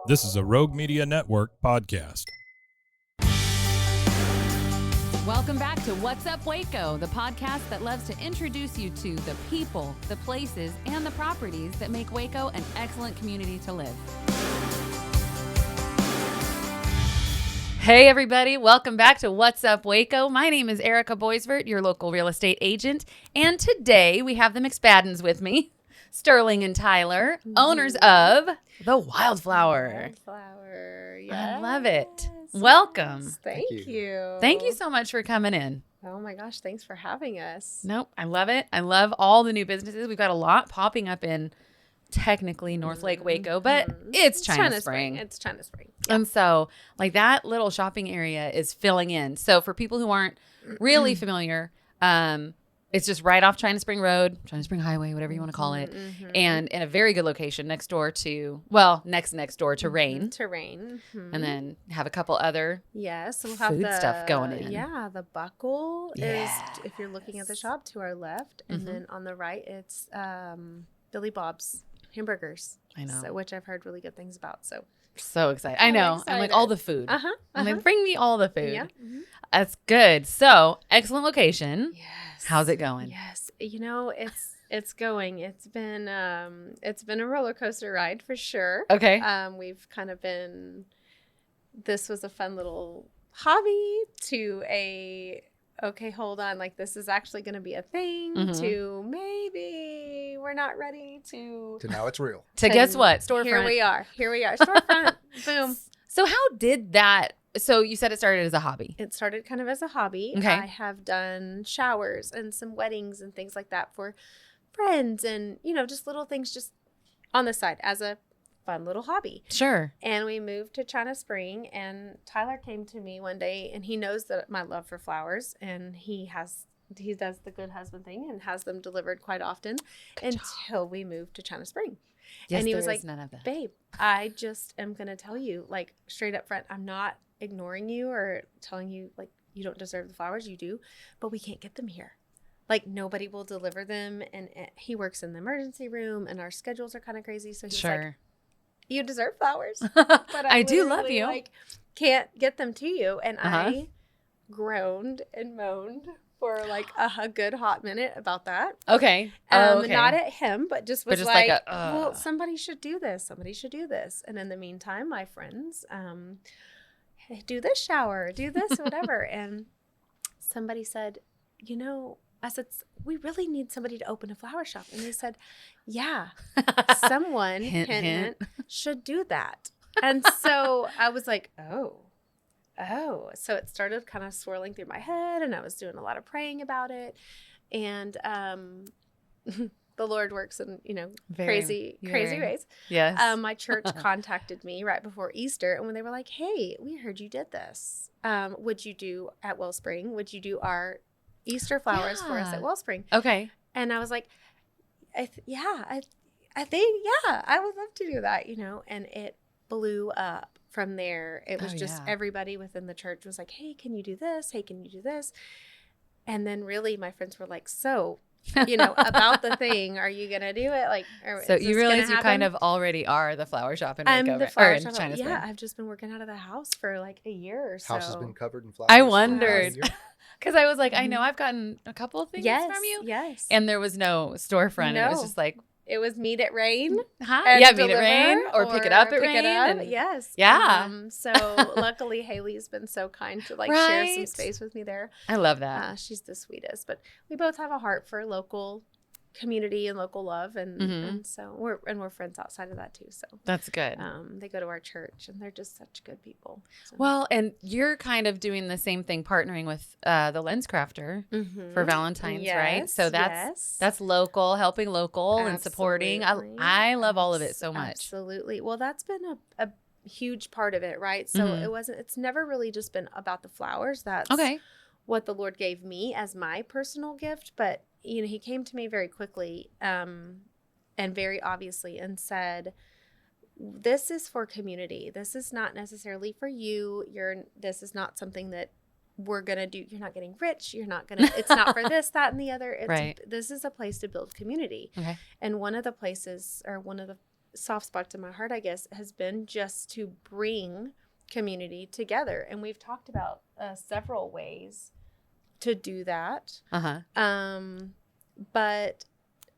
This is a Rogue Media Network podcast. Welcome back to What's Up Waco, the podcast that loves to introduce you to the people, the places, and the properties that make Waco an excellent community to live. Hey everybody, welcome back to What's Up Waco. My name is Erica Boisvert, your local real estate agent, and today we have the McSpaddens with me, Sterling and Tyler, owners of The Wildflower. Yes. I love it. Welcome. Thank you. Thank you so much for coming in. Oh my gosh, thanks for having us. Nope, I love it. I love all the new businesses. We've got a lot popping up in technically North Lake Waco, but it's China Spring. It's China Spring. Yeah. And so like that little shopping area is filling in. So for people who aren't really familiar, it's just right off China Spring Road, China Spring Highway, whatever you want to call it. And in a very good location next door to Rain. To Rain. And then have a couple other Yes, we'll have food the stuff going in. Yeah, the Buckle Yes. is, if you're looking at the shop, to our left. And then on the right, it's Billy Bob's Hamburgers. I know. So, which I've heard really good things about. So excited. I know. I'm like, all the food. I'm like, bring me all the food. Yeah. That's good. So, excellent location. Yes. How's it going? Yes. You know, it's going. It's been a roller coaster ride for sure. Okay. We've kind of been, this was a fun little hobby to okay, hold on, like this is actually going to be a thing, to maybe we're not ready to now it's real. To guess what? Storefront. Here we are. Storefront. Boom. So how did that? So you said it started as a hobby. It started kind of as a hobby. Okay. I have done showers and some weddings and things like that for friends and, just little things just on the side as a fun little hobby. Sure. And we moved to China Spring, and Tyler came to me one day, and he knows that my love for flowers, and he does the good husband thing and has them delivered quite often until we moved to China Spring. Yes, and he there was is like, none of that. babe, I just am going to tell you, like, straight up front, I'm not ignoring you or telling you, like, you don't deserve the flowers. You do, but we can't get them here. Like, nobody will deliver them. And he works in the emergency room, and our schedules are kind of crazy. So he's like, you deserve flowers, but I do love you. Like, can't get them to you. And I groaned and moaned for like a good hot minute about that. Okay. Not at him, but just was like well, somebody should do this. Somebody should do this. And in the meantime, my friends, hey, do this shower, do this, whatever. And somebody said, I said, we really need somebody to open a flower shop. And they said, yeah, someone hint, should do that. And so I was like, oh. So it started kind of swirling through my head, and I was doing a lot of praying about it. And the Lord works in, crazy ways. Yes. My church contacted me right before Easter, and when they were like, hey, we heard you did this. Would you do at Wellspring? Would you do our Easter flowers for us at Wellspring? Okay. And I was like, I think, I would love to do that, and it blew up from there. It was just everybody within the church was like, hey, can you do this? Hey, can you do this? And then really my friends were like, so, about the thing, are you going to do it? Like, so you realize you kind of already are the flower shop in I'm Waco, the flower in shop. China Spring. Yeah, I've just been working out of the house for like a year or so. House has been covered in flowers. I wondered. Because I was like, I know I've gotten a couple of things from you. Yes. And there was no storefront. No. It was just like, it was meet at Rain. hi. Yeah, meet at Rain or pick it up at Rain. Yes. Yeah. So luckily Haley's been so kind to share some space with me there. I love that. She's the sweetest. But we both have a heart for local community and local love, and so we're friends outside of that too. So that's good. They go to our church, and they're just such good people. So. Well, and you're kind of doing the same thing, partnering with the Lens Crafter for Valentine's, right? So that's local, helping local and supporting. I love all of it so much. Absolutely. Well, that's been a huge part of it, right? So it's never really just been about the flowers. That's what the Lord gave me as my personal gift, but he came to me very quickly and very obviously and said, this is for community. This is not necessarily for you. This is not something that we're going to do. You're not getting rich. You're not going to, it's not for this, that, and the other. This is a place to build community. Okay. And one of the places, or one of the soft spots in my heart, I guess, has been just to bring community together. And we've talked about several ways to do that. But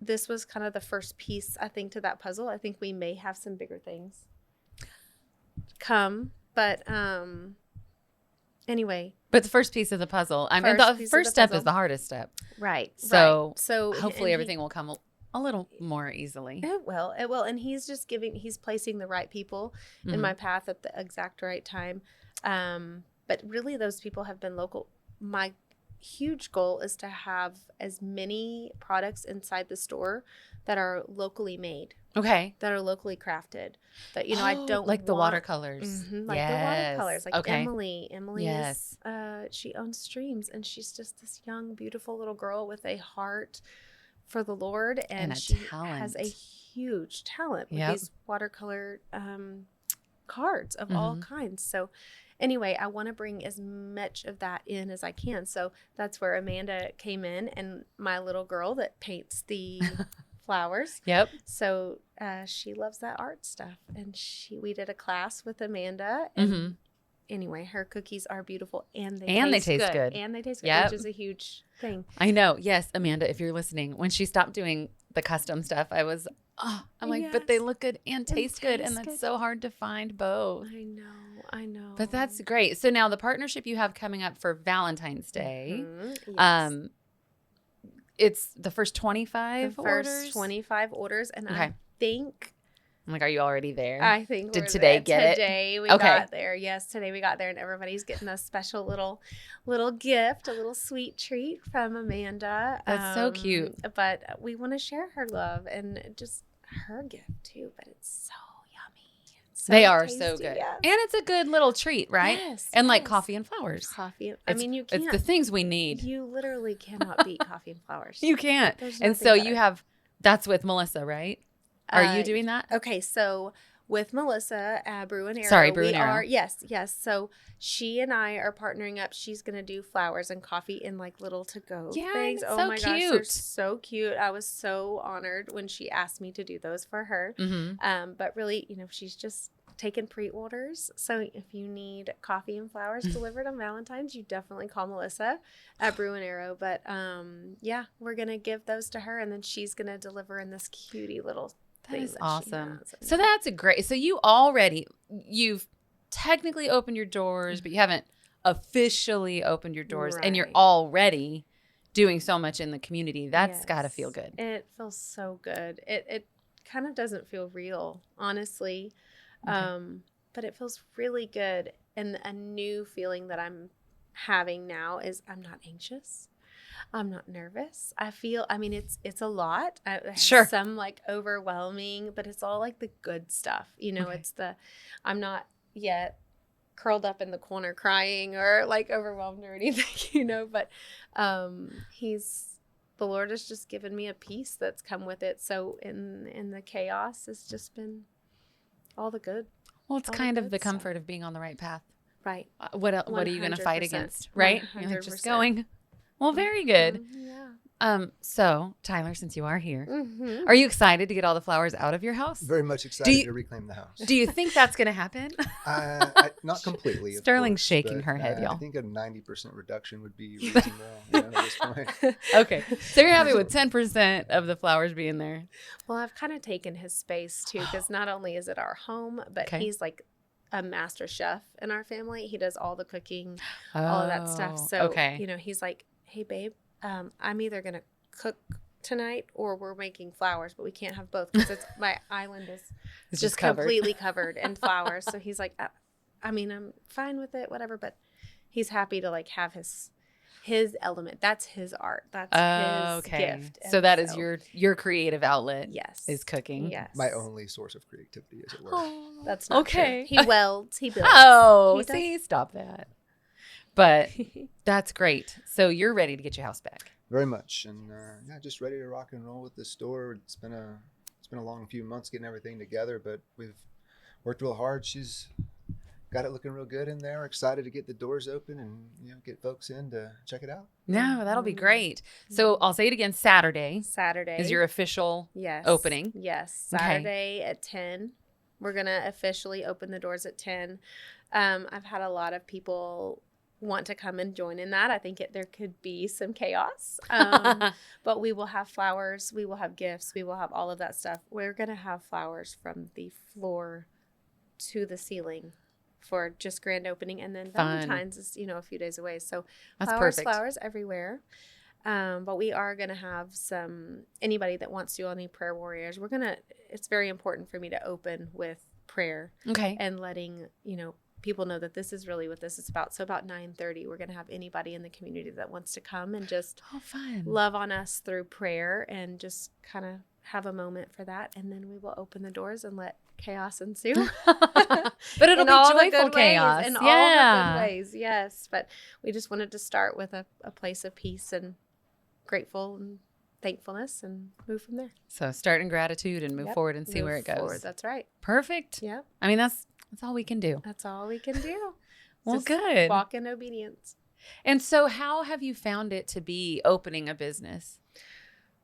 this was kind of the first piece, I think, to that puzzle. I think we may have some bigger things come, but anyway. But the first piece of the puzzle, I mean, the first step is the hardest step. Right. So hopefully everything will come a little more easily. It will. And he's placing the right people in my path at the exact right time. But really those people have been local. My huge goal is to have as many products inside the store that are locally made. Okay. That are locally crafted. That, I don't like the watercolors. Like the watercolors. Like okay. Emily is, she owns Streams, and she's just this young, beautiful little girl with a heart for the Lord, and she has a huge talent with these watercolor cards of all kinds. So anyway, I want to bring as much of that in as I can. So that's where Amanda came in, and my little girl that paints the flowers. Yep. So she loves that art stuff, and we did a class with Amanda, and anyway, her cookies are beautiful, and they taste good. And they taste good, which is a huge thing. I know. Yes, Amanda, if you're listening, when she stopped doing the custom stuff, I'm like, but they look good and taste good, and that's so hard to find both. I know. But that's great. So now the partnership you have coming up for Valentine's Day, it's the first 25 orders? First 25 orders, and I think... I'm like, are you already there? I think Did today get it? Today we got there. Yes, today we got there, and everybody's getting a special little gift, a little sweet treat from Amanda. That's so cute. But we want to share her love and just her gift too. But it's so yummy. They are tasty, so good, yes. and it's a good little treat, right? Yes, and like coffee and flowers. Coffee. I mean, you can't. It's the things we need. You literally cannot beat coffee and flowers. You can't. And so you have. That's with Melissa, right? Are you doing that? Okay, so with Melissa, Brew and Arrow. Sorry, Brew and Arrow. Yes. So she and I are partnering up. She's going to do flowers and coffee in like little to-go things. Oh my gosh, they're so cute. I was so honored when she asked me to do those for her. But really, she's just taking pre-orders. So if you need coffee and flowers delivered on Valentine's, you definitely call Melissa at Brew and Arrow. But we're going to give those to her, and then she's going to deliver in this cutie little That is awesome. So that's great. So you've technically opened your doors, but you haven't officially opened your doors, and you're already doing so much in the community. That's got to feel good. It feels so good. It kind of doesn't feel real, honestly, but it feels really good. And a new feeling that I'm having now is I'm not anxious. I'm not nervous. It's a lot. Sure. Some like overwhelming, but it's all like the good stuff. I'm not yet curled up in the corner crying or like overwhelmed or anything, but the Lord has just given me a peace that's come with it. So in the chaos, it's just been all the good. Well, it's kind of the comfort of being on the right path. Right. What are you going to fight against? Right. 100%. You're just going. Well, very good. Yeah. So Tyler, since you are here, are you excited to get all the flowers out of your house? Very much excited to reclaim the house. Do you think that's going to happen? Not completely. Sterling's course, shaking her head, y'all. I think a 90% reduction would be reasonable at this point. Okay. So you're happy with 10% of the flowers being there? Well, I've kind of taken his space too, because not only is it our home, but he's like a master chef in our family. He does all the cooking, all of that stuff. So, he's like, hey, babe, I'm either going to cook tonight or we're making flowers, but we can't have both because my island is just completely covered in flowers. So he's like, I'm fine with it, whatever. But he's happy to like have his element. That's his art. That's his gift. So that is your creative outlet. Yes. Is cooking. Yes. My only source of creativity, as it were. Oh, that's not true. He welds. He builds. Oh, stop that. But that's great. So you're ready to get your house back. Very much. And just ready to rock and roll with this store. It's been a long few months getting everything together, but we've worked real hard. She's got it looking real good in there. Excited to get the doors open and get folks in to check it out. No, that'll be great. So I'll say it again. Saturday is your official opening. Yes, Saturday at 10. We're gonna officially open the doors at 10. I've had a lot of people want to come and join in that. I think there could be some chaos, but we will have flowers, we will have gifts, we will have all of that stuff. We're going to have flowers from the floor to the ceiling for just grand opening, and then Valentine's is a few days away, so that's flowers perfect. Flowers everywhere. But we are going to have anybody that wants to, any prayer warriors. It's very important for me to open with prayer, and letting people know that this is really what this is about. So about 9:30, we're going to have anybody in the community that wants to come and just love on us through prayer, and just kind of have a moment for that. And then we will open the doors and let chaos ensue. But it'll be joyful chaos. In all the good ways, yes. But we just wanted to start with a place of peace and grateful and thankfulness, and move from there. So start in gratitude and move forward and see where it goes. Forward. That's right. Perfect. Yeah. I mean, that's all we can do. That's all we can do. Well, just good. Walk in obedience. And so how have you found it to be opening a business?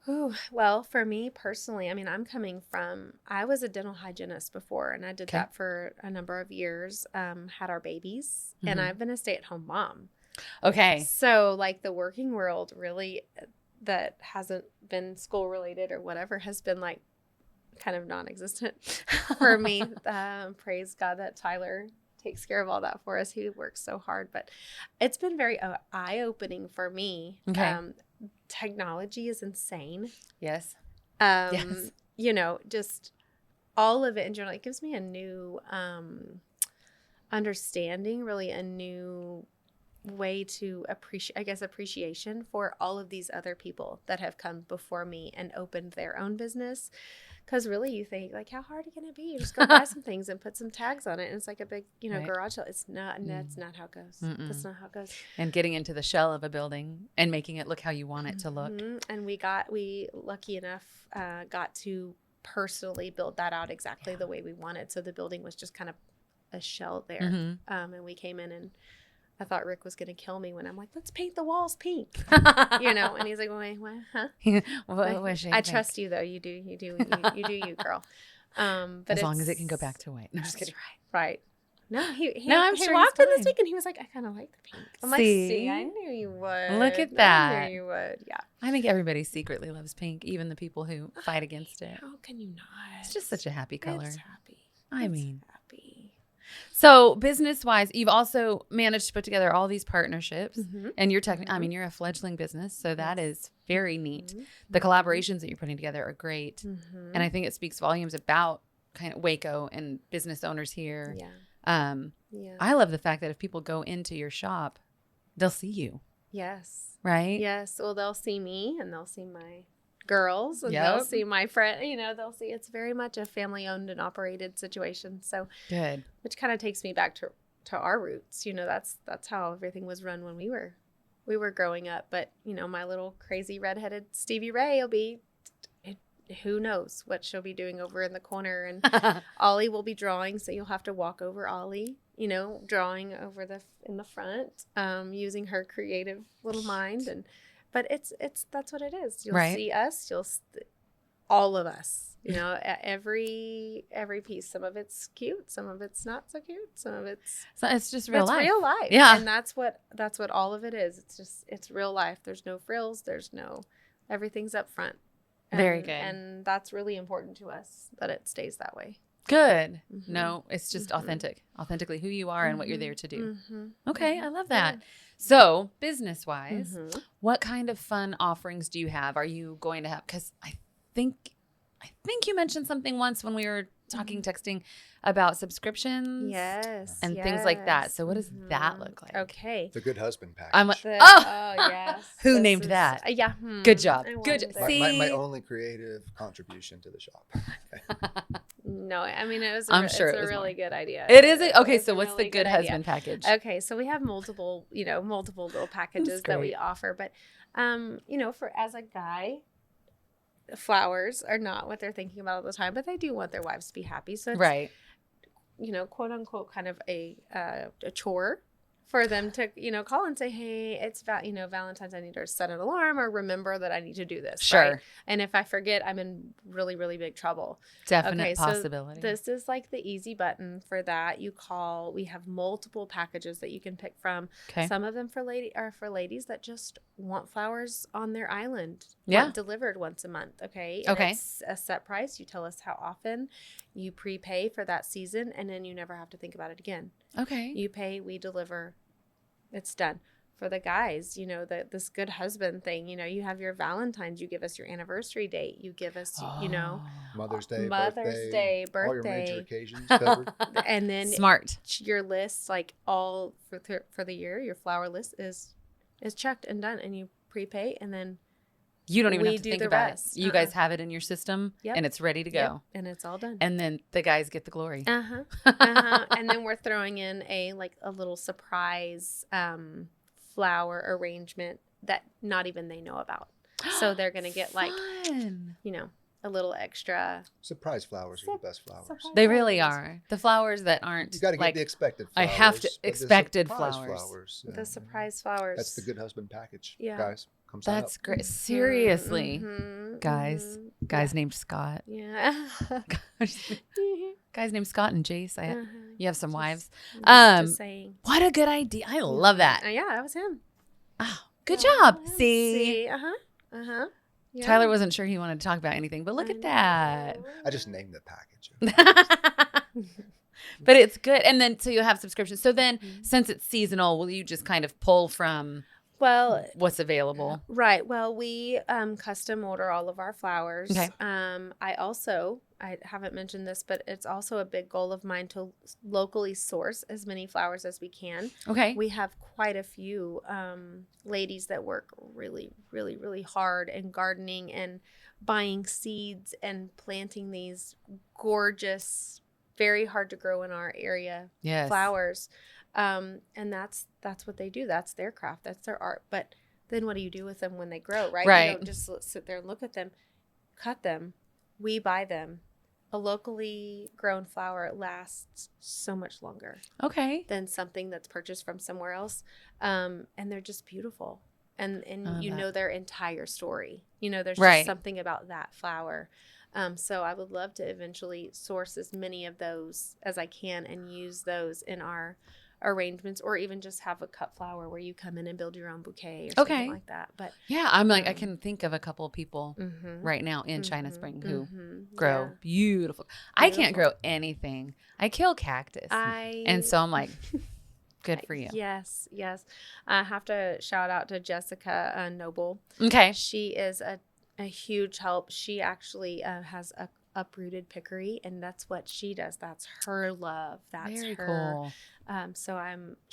Ooh, well, for me personally, I mean, I was a dental hygienist before, and I did that for a number of years, had our babies, and I've been a stay-at-home mom. Okay. So like the working world really that hasn't been school related or whatever has been like kind of non-existent for me. Praise God that Tyler takes care of all that for us. He works so hard, but it's been very eye-opening for me. Technology is insane. Yes. Yes. Just all of it in general, it gives me a new understanding, really a new way to appreciation for all of these other people that have come before me and opened their own business. Because really you think, like, how hard can it be? You just go buy some things and put some tags on it, and it's like a big, garage sale. It's not, and that's not how it goes. That's not how it goes. And getting into the shell of a building and making it look how you want it to look. And we lucky enough got to personally build that out exactly the way we wanted. So the building was just kind of a shell there. And we came in, and I thought Rick was going to kill me when I'm like, let's paint the walls pink, and he's like, wait, what? Huh? I trust you though. You do you, girl. But as long as it can go back to white. No, just kidding. Right. No, he sure walked in this week and he was like, I kind of like the pink. I'm like, see, I knew you would. Look at that. I knew you would. Yeah. I think everybody secretly loves pink, even the people who fight against it. How can you not? It's just such a happy color. It's happy. Happy. So business-wise, you've also managed to put together all these partnerships, and you're you're a fledgling business, so that is very neat. The collaborations that you're putting together are great, and I think it speaks volumes about kind of Waco and business owners here. I love the fact that if people go into your shop, they'll see you. Yes. Right? Yes. Well, they'll see me, and they'll see my girls, and they'll see my friend, they'll see it's very much a family owned and operated situation. So good. Which kind of takes me back to our roots. That's how everything was run when we were growing up. But, my little crazy redheaded Stevie Ray will be, who knows what she'll be doing over in the corner. And Ollie will be drawing. So you'll have to walk over Ollie, drawing over in the front, using her creative little mind. But that's what it is. You'll see us. All of us. Every piece. Some of it's cute. Some of it's not so cute. Some of it's just real life. Real life. Yeah, and that's what all of it is. It's real life. There's no frills. Everything's up front. Very good. And that's really important to us that it stays that way. Good. No, it's just authentically who you are and what you're there to do. Okay, I love that. So business-wise, what kind of fun offerings do you have? Are you going to have, because I think you mentioned something once when we were texting about subscriptions. Yes. And things like that. So what does that look like? Okay. The Good Husband package. I'm like, yes. Who named that? Yeah. Good job. Good. My only creative contribution to the shop. No, I mean, it's a really good idea. It is. Okay, so what's the Good Husband package? Okay, so we have multiple little packages that we offer. But, for as a guy, flowers are not what they're thinking about all the time, but they do want their wives to be happy. So quote unquote, kind of a chore for them to, call and say, hey, it's Valentine's, I need to set an alarm or remember that I need to do this. Sure. Right? And if I forget, I'm in really, really big trouble. Definite possibility. So this is like the easy button for that. You call, we have multiple packages that you can pick from. Okay. Some of them for ladies that just want flowers on their island. Yeah. Delivered once a month. Okay. Okay. It's a set price. You tell us how often. You prepay for that season, and then you never have to think about it again. Okay. You pay, we deliver. It's done. For the guys, this good husband thing, you have your Valentine's, you give us your anniversary date, you give us, Mother's Day, birthday, all your major occasions covered. And then smart. Your list, like all for the year, your flower list is checked and done, and you prepay, and then you don't even have to think about it. You guys have it in your system, and it's ready to go. Yep. And it's all done. And then the guys get the glory. And then we're throwing in a little surprise flower arrangement that not even they know about. So they're going to get a little extra. Surprise flowers are the best flowers. They really are. The flowers that aren't. You got to get the expected flowers. I have to expected flowers. The surprise flowers. That's the good husband package, Yeah. guys. That's great. Seriously, guys named Scott. Yeah. Guys named Scott and Jace. You have some wives. Just saying. What a good idea. I love that. Yeah, that was him. Oh, good job. Yeah. See? Yeah. Tyler wasn't sure he wanted to talk about anything, but look at that. I just named the package. But it's good. And then, so you'll have subscriptions. So then, since it's seasonal, will you just kind of pull from what's available? Right. Well, we custom order all of our flowers. Okay. I haven't mentioned this, but it's also a big goal of mine to locally source as many flowers as we can. Okay. We have quite a few ladies that work really, really, really hard in gardening and buying seeds and planting these gorgeous, very hard to grow in our area flowers. And that's what they do. That's their craft. That's their art. But then what do you do with them when they grow, right? Right. You don't just sit there and look at them. Cut them. We buy them. A locally grown flower lasts so much longer than something that's purchased from somewhere else. And they're just beautiful. And their entire story. There's just something about that flower. So I would love to eventually source as many of those as I can and use those in our arrangements, or even just have a cut flower where you come in and build your own bouquet or something like that. But yeah, I'm I can think of a couple of people right now in China Spring who grow beautiful. I can't grow anything. I kill cactus. And so I'm like, good for you. Yes. I have to shout out to Jessica Noble. Okay. She is a huge help. She actually has a uprooted pickery, and that's what she does. That's her love. That's very her. Cool. So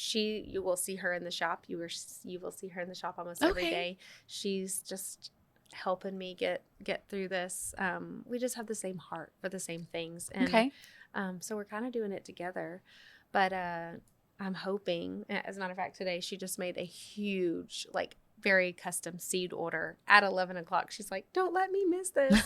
you will see her in the shop. You will see her in the shop almost every day. She's just helping me get through this. We just have the same heart for the same things. And, so we're kind of doing it together, but I'm hoping, as a matter of fact, today she just made a huge, very custom seed order at 11 o'clock. She's like, don't let me miss this.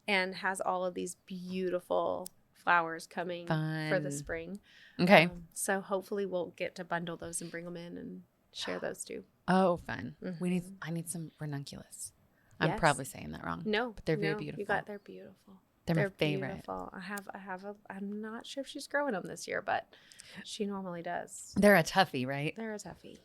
And has all of these beautiful flowers coming for the spring. Okay. So hopefully we'll get to bundle those and bring them in and share those too. Oh, fun. I need some ranunculus. I'm probably saying that wrong. No, but they're very beautiful. They're beautiful. They're my favorite. Beautiful. I'm not sure if she's growing them this year, but she normally does. They're a toughie, right? They're a toughie.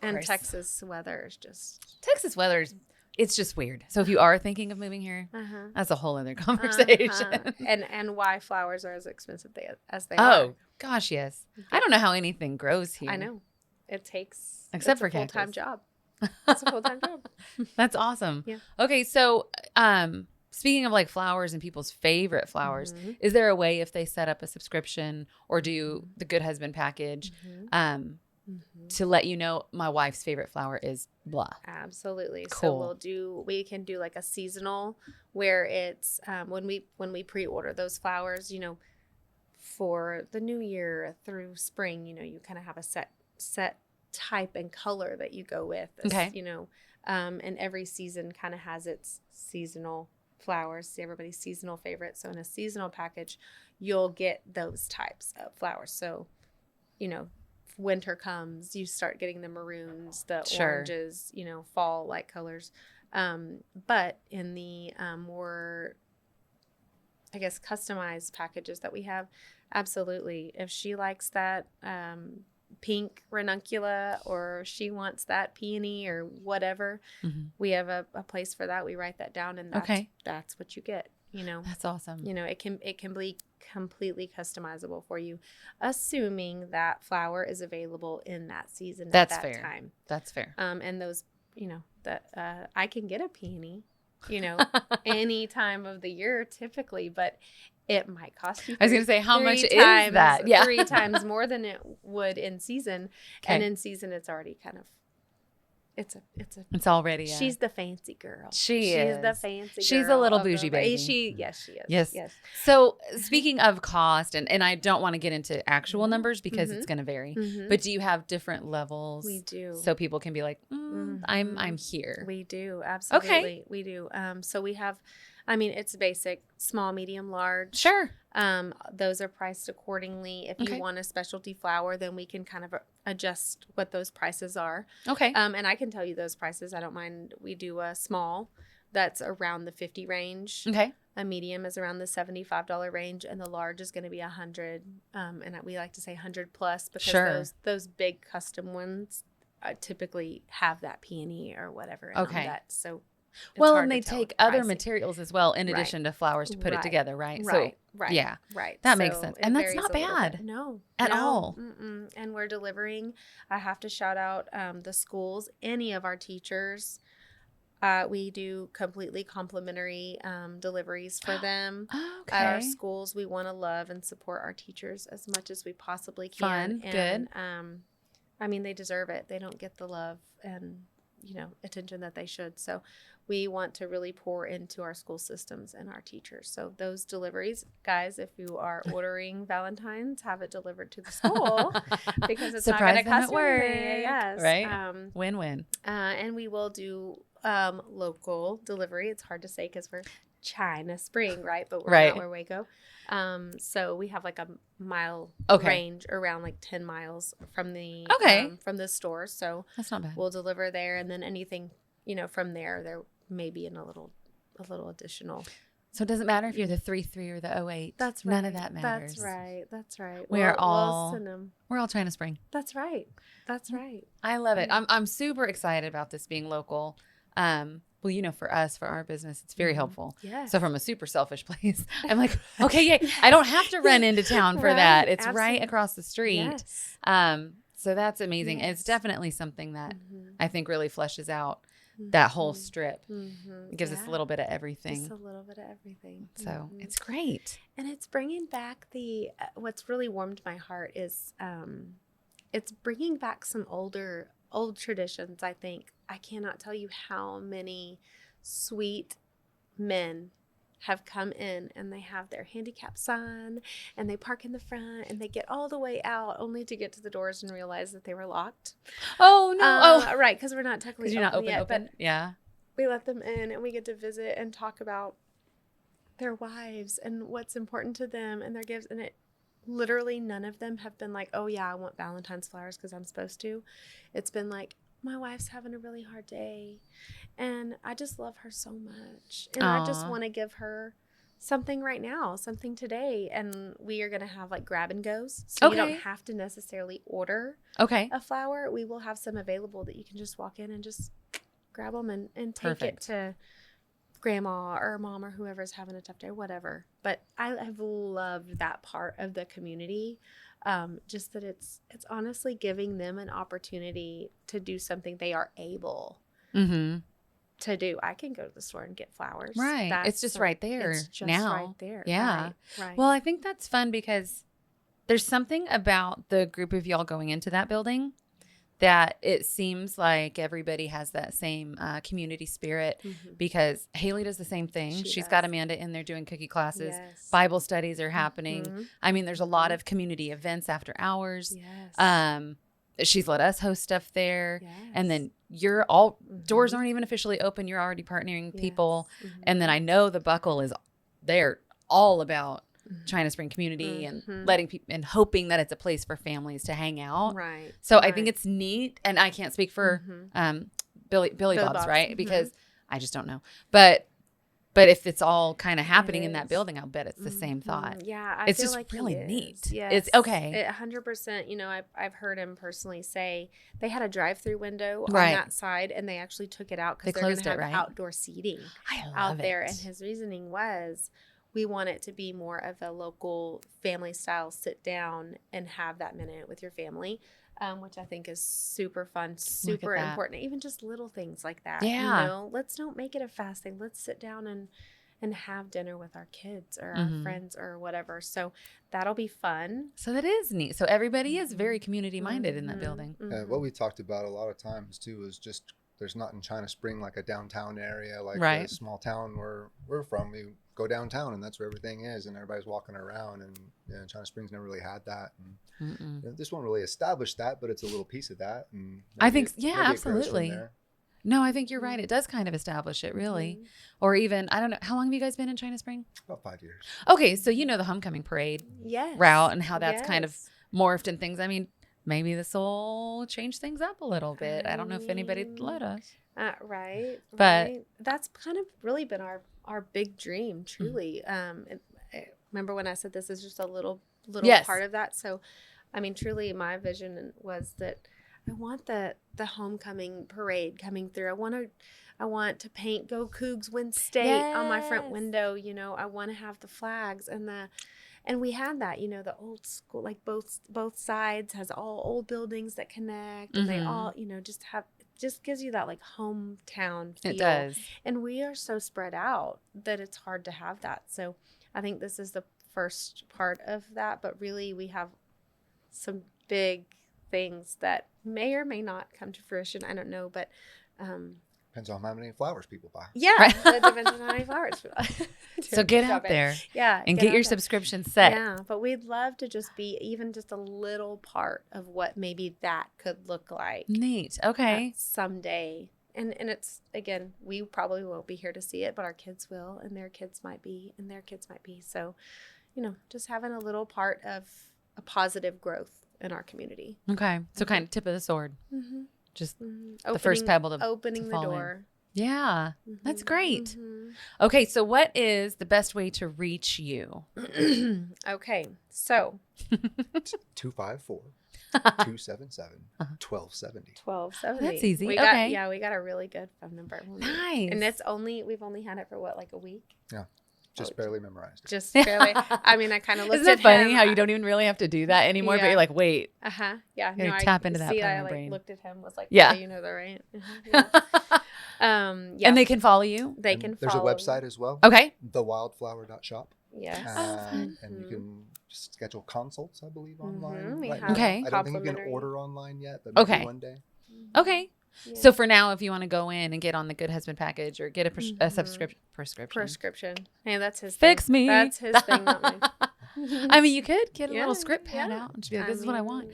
And Texas weather is it's just weird. So if you are thinking of moving here, that's a whole other conversation. And why flowers are as expensive as they are. Oh gosh, yes. I don't know how anything grows here. I know. It takes except for a full-time cactus. job. It's a full-time job. That's awesome. Yeah. Okay, so speaking of flowers and people's favorite flowers, is there a way if they set up a subscription or do the Good Husband package to let you know my wife's favorite flower is blah? Absolutely. Cool. So we can do a seasonal where it's when we pre-order those flowers, for the new year through spring, you kind of have a set type and color that you go with. And every season kind of has its seasonal flowers, everybody's seasonal favorite. So in a seasonal package, you'll get those types of flowers. So, winter comes, you start getting the maroons, the oranges, fall like colors. But in the more, I guess, customized packages that we have, absolutely. If she likes that pink ranuncula, or she wants that peony or whatever, we have a place for that. We write that down, and that's what you get. That's awesome. It can be completely customizable for you, assuming that flower is available in that season. That's at that fair. time. That's fair. And those, that I can get a peony, any time of the year typically, but it might cost you. I was going to say, how much is that? Yeah, 3 times more than it would in season. Okay. And in season, it's already kind of. It's already. She's the fancy girl. She's the fancy girl. She's a little bougie baby. Yes, she is. Yes. So speaking of cost, and I don't want to get into actual numbers because it's going to vary, but do you have different levels? We do. So people can be like, I'm here. We do. Absolutely. Okay. We do. So we have, it's basic, small, medium, large. Sure. Those are priced accordingly. If you want a specialty flower, then we can kind of adjust what those prices are. Okay. And I can tell you those prices. I don't mind. We do a small that's around the $50 range. Okay. A medium is around the $75 range, and the large is going to be $100. And we like to say 100 plus because those big custom ones typically have that peony or whatever. Okay. So. Well, and they take other materials as well in addition to flowers to put it together, right? Right. Yeah. Right. That makes sense. And that's not bad. No. At all. And we're delivering. I have to shout out the schools, any of our teachers. We do completely complimentary deliveries for them. Okay. At our schools, we want to love and support our teachers as much as we possibly can. Fun. Good. They deserve it. They don't get the love and attention that they should. So we want to really pour into our school systems and our teachers. So those deliveries, guys, if you are ordering Valentine's, have it delivered to the school because it's Surprise not going to cost them at work. Yes. Right. Win-win. And we will do local delivery. It's hard to say because we're China Spring, right? But we're not, we're Waco. So we have like a mile range, around like 10 miles from the from the store. So that's not bad. We'll deliver there, and then anything from there may be in a little additional. So it doesn't matter if you're the 3-3 or the 08. That's right. None of that matters. That's right. We're all China Spring. That's right. I love it. I'm super excited about this being local. Well, for us, for our business, it's very helpful. Yes. So from a super selfish place, I'm like, okay, yeah, I don't have to run into town for that. It's right across the street. Yes. So that's amazing. Yes. It's definitely something that I think really fleshes out that whole strip. It gives us a little bit of everything. Just a little bit of everything. So it's great. And it's bringing back what's really warmed my heart is it's bringing back some old traditions, I think. I cannot tell you how many sweet men have come in and they have their handicap sign and they park in the front and they get all the way out only to get to the doors and realize that they were locked. Oh, no. Right, because we're not technically you're not open yet, open. Yeah. We let them in and we get to visit and talk about their wives and what's important to them and their gifts. And it literally none of them have been like, oh yeah, I want Valentine's flowers because I'm supposed to. It's been like, my wife's having a really hard day and I just love her so much. And I just want to give her something right now, something today. And we are going to have like grab and goes. So you don't have to necessarily order a flower. We will have some available that you can just walk in and just grab them and take it to grandma or mom or whoever's having a tough day or whatever. But I have loved that part of the community. Just that it's honestly giving them an opportunity to do something they are able to do. I can go to the store and get flowers. Right. It's just right there now. Right there. Yeah. Right. Well, I think that's fun because there's something about the group of y'all going into that building that it seems like everybody has that same community spirit because Haley does the same thing. She's got Amanda in there doing cookie classes. Yes. Bible studies are happening. I mean, there's a lot of community events after hours. Yes. she's let us host stuff there. Yes. And then you're all doors aren't even officially open. You're already partnering people. And then I know the Buckle is they're all about China Spring community and letting people and hoping that it's a place for families to hang out. Right. So I think it's neat, and I can't speak for Billy Bob's, right? Because I just don't know. But if it's all kind of happening in that building, I'll bet it's the same thought. Yeah, it's feel just like really it neat. Yes. It's okay. 100%. You know, I've heard him personally say they had a drive-through window on Right. that side, and they actually took it out because they're closed going to it, have right? outdoor seating out there. And his reasoning was, we want it to be more of a local family style sit down and have that minute with your family, which I think is super fun, super important. Even just little things like that. Yeah. You know, let's don't make it a fast thing. Let's sit down and have dinner with our kids or our friends or whatever. So that'll be fun. So that is neat. So everybody is very community minded in that building. What we talked about a lot of times too is just there's not in China Spring like a downtown area like Right. a small town where we're from. We go downtown and that's where everything is and everybody's walking around, and China Springs never really had that. And this won't really establish that, but it's a little piece of that. And I think maybe absolutely. No, I think you're right. It does kind of establish it, really. Or even, I don't know, how long have you guys been in China Spring? About 5 years. Okay, so you know the homecoming parade route and how that's kind of morphed and things. I mean, maybe this will change things up a little bit. I don't know if anybody'd let us. Right. But right. That's kind of really been our big dream, truly. Remember when I said this is just a little part of that? So, I mean, truly my vision was that I want the homecoming parade coming through. I want to paint "Go Cougs Win State" on my front window. You know, I want to have the flags and we had that. You know, the old school, like both sides has all old buildings that connect, and they all, you know, just gives you that like hometown feel. It does. And we are so spread out that it's hard to have that. So I think this is the first part of that, but really we have some big things that may or may not come to fruition. I don't know, but depends on how many flowers people buy. Yeah, right. It depends on how many flowers. So get out there, and get your subscription set. Yeah, but we'd love to just be even just a little part of what maybe that could look like. Neat. Okay. Someday. And it's, again, we probably won't be here to see it, but our kids will, and their kids might be, and their kids might be. So, you know, just having a little part of a positive growth in our community. Okay. So kind of tip of the sword. Just the first pebble to opening the door. Yeah, that's great. Okay, so what is the best way to reach you? Okay, so 254-277-1270. 1270. That's easy. We got a really good phone number. Nice. And we've only had it for what, like a week? Yeah. Just barely memorized it. Just barely. I mean, I kind of looked Isn't at it funny him. how you don't even really have to do that anymore, but you're like, wait. Yeah. You tap into that part of I your brain. looked at him, was like, yeah, you know that, right? And they can follow you? They can There's follow. a website as well. Okay. thewildflower.shop. Yes. And you can schedule consults, I believe, online. We right have now. Okay. I don't think you can complimentary. order online yet, but maybe one day. Okay. Yeah. So for now, if you want to go in and get on the Good Husband package or get a prescription. Hey, that's his Fix thing. me. That's his thing, not mine. I mean, you could get a little script pad out and just be like, this is what I want.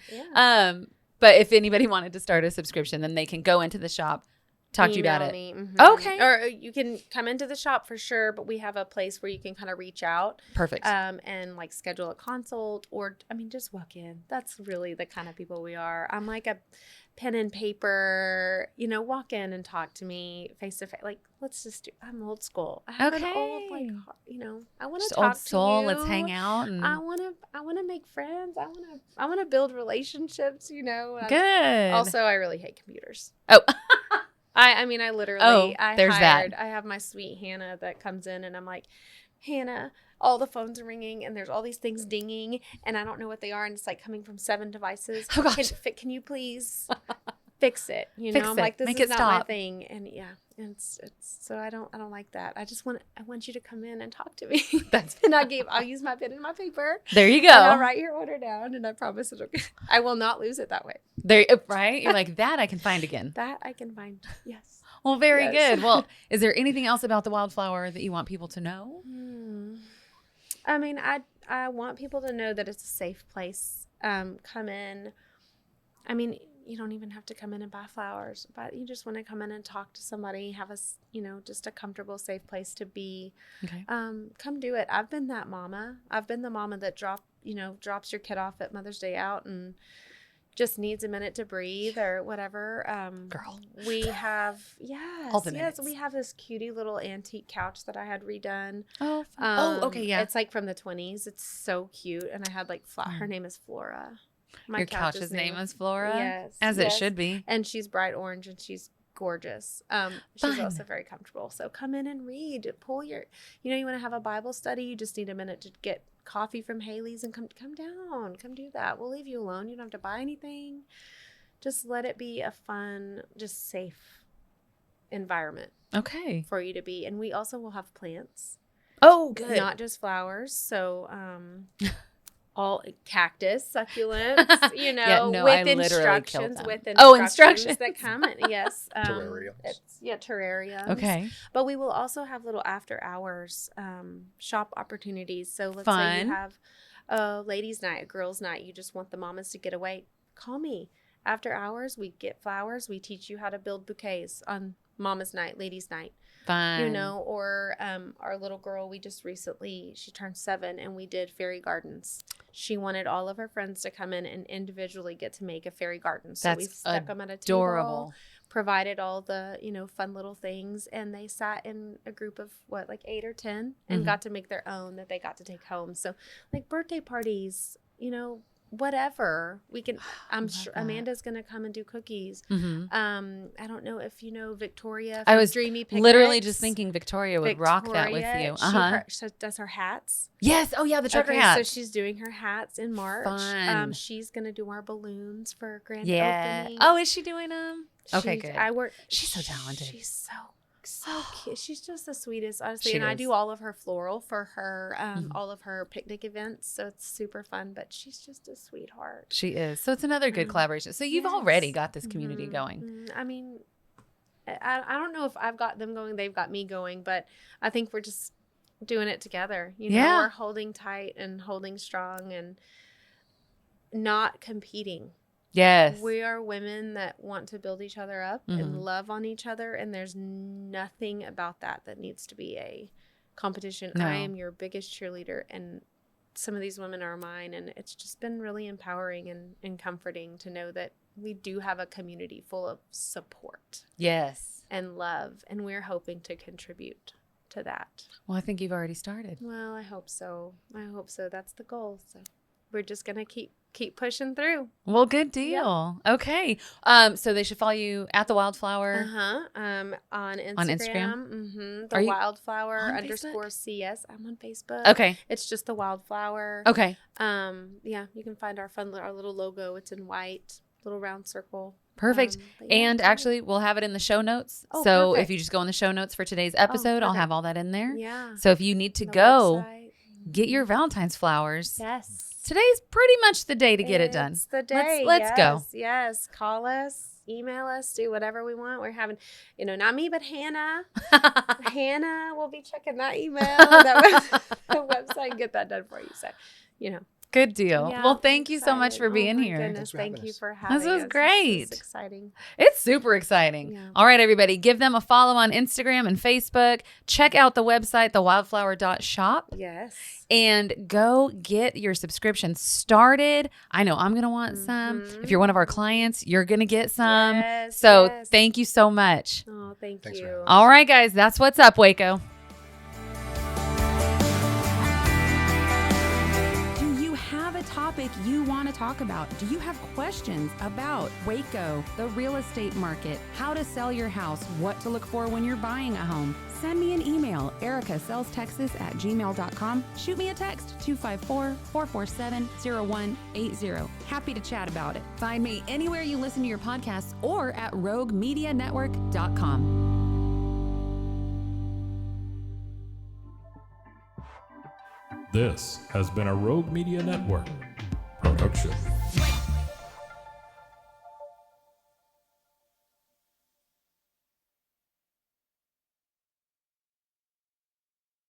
But if anybody wanted to start a subscription, then they can go into the shop, talk to you about it. Me. Okay. Or you can come into the shop for sure, but we have a place where you can kind of reach out. Perfect. And like schedule a consult, or I mean, just walk in. That's really the kind of people we are. I'm like a pen and paper, you know, walk in and talk to me face to face. Like, let's just do, I'm old school. I have an old, like, you know, I want to talk old soul. to you. Let's hang out. And I want to make friends. I want to build relationships, you know. Good. Also, I really hate computers. Oh. I mean, I literally, there's that. I have my sweet Hannah that comes in and I'm like, Hannah, all the phones are ringing and there's all these things dinging and I don't know what they are. And it's like coming from 7 devices. Oh, gosh. Can you please fix it? You know, I'm like, this is not my thing. And and it's so I don't like that. I want you to come in and talk to me. And I'll use my pen and my paper. There you go. And I'll write your order down and I promise I will not lose it that way. Right? You're like, that I can find again. That I can find. Yes. Well, very good. Well, is there anything else about the Wildflower that you want people to know? I mean, I want people to know that it's a safe place. Come in. I mean, you don't even have to come in and buy flowers, but you just want to come in and talk to somebody, have us, just a comfortable, safe place to be. Okay. Come do it. I've been that mama. I've been the mama that drops your kid off at Mother's Day out and just needs a minute to breathe or whatever. Girl. We have, All the minutes. we have this cutie little antique couch that I had redone. Oh, fun. Okay, yeah. It's like from the 20s. It's so cute. And I had like, her name is Flora. Your couch's name is Flora? Yes. As it should be. And she's bright orange and she's gorgeous. She's also very comfortable. So come in and read. Pull your, you want to have a Bible study. You just need a minute to get coffee from Haley's and come down. Come do that. We'll leave you alone. You don't have to buy anything. Just let it be a fun, just safe environment. Okay. For you to be. And we also will have plants. Oh, good. Not just flowers. So, all cactus, succulents, with instructions that come. Yes. Terrariums. Terrariums. Okay. But we will also have little after hours shop opportunities. So let's say you have a ladies' night, a girls' night. You just want the mamas to get away. Call me. After hours, we get flowers. We teach you how to build bouquets on Mama's night, ladies' night. Fun. Or our little girl, we just recently, she turned 7 and we did fairy gardens. She wanted all of her friends to come in and individually get to make a fairy garden. So we stuck them at a table, provided all the, fun little things. And they sat in a group of 8 or 10 and got to make their own that they got to take home. So like birthday parties, whatever we can. I'm sure Amanda's gonna come and do cookies. I don't know if Victoria from I was Dreamy Picnics. Literally just thinking Victoria would rock that with you. She does her hats. Yes. Oh yeah, the trucker hats. So she's doing her hats in March. Fun. She's gonna do our balloons for grand opening. Oh, is she doing them? Okay, good. She's so talented. She's so cute. She's just the sweetest, honestly. She I is. do all of her floral for her, all of her picnic events. So it's super fun, but she's just a sweetheart. She is. So it's another good collaboration. So you've already got this community going. I mean, I don't know if I've got them going, they've got me going, but I think we're just doing it together. We're holding tight and holding strong and not competing. Yes. We are women that want to build each other up and love on each other. And there's nothing about that needs to be a competition. No. I am your biggest cheerleader. And some of these women are mine. And it's just been really empowering and comforting to know that we do have a community full of support. Yes. And love. And we're hoping to contribute to that. Well, I think you've already started. Well, I hope so. That's the goal. So we're just going to keep pushing through. Well, good deal. Yep. Okay. So they should follow you at the Wildflower. On Instagram. On Instagram? The Wildflower _CS. I'm on Facebook. Okay. It's just the Wildflower. Okay. You can find our little logo. It's in white, little round circle. Perfect. And actually, we'll have it in the show notes. Oh, so perfect. if you just go in the show notes for today's episode, I'll have all that in there. Yeah. So if you need to go, get your Valentine's flowers. Yes. Today's pretty much the day to get it done. It's the day. Let's go. Yes. Call us, email us, do whatever we want. We're having, not me, but Hannah. Hannah will be checking that email, the website, get that done for you. So, Good deal. Yeah, well, thank you so much for being here. Goodness, thank you for having us. This was great. This is exciting. It's super exciting. Yeah. All right, everybody, give them a follow on Instagram and Facebook. Check out the website, thewildflower.shop. Yes. And go get your subscription started. I know I'm going to want some. If you're one of our clients, you're going to get some. Yes, thank you so much. Oh, thanks Thanks you. All right, guys, that's what's up, Waco. Topic you want to talk about? Do you have questions about Waco, the real estate market, how to sell your house, what to look for when you're buying a home? Send me an email, ericasellstexas@gmail.com. Shoot me a text, 254-447-0180. Happy to chat about it. Find me anywhere you listen to your podcasts or at roguemedianetwork.com. This has been a Rogue Media Network production.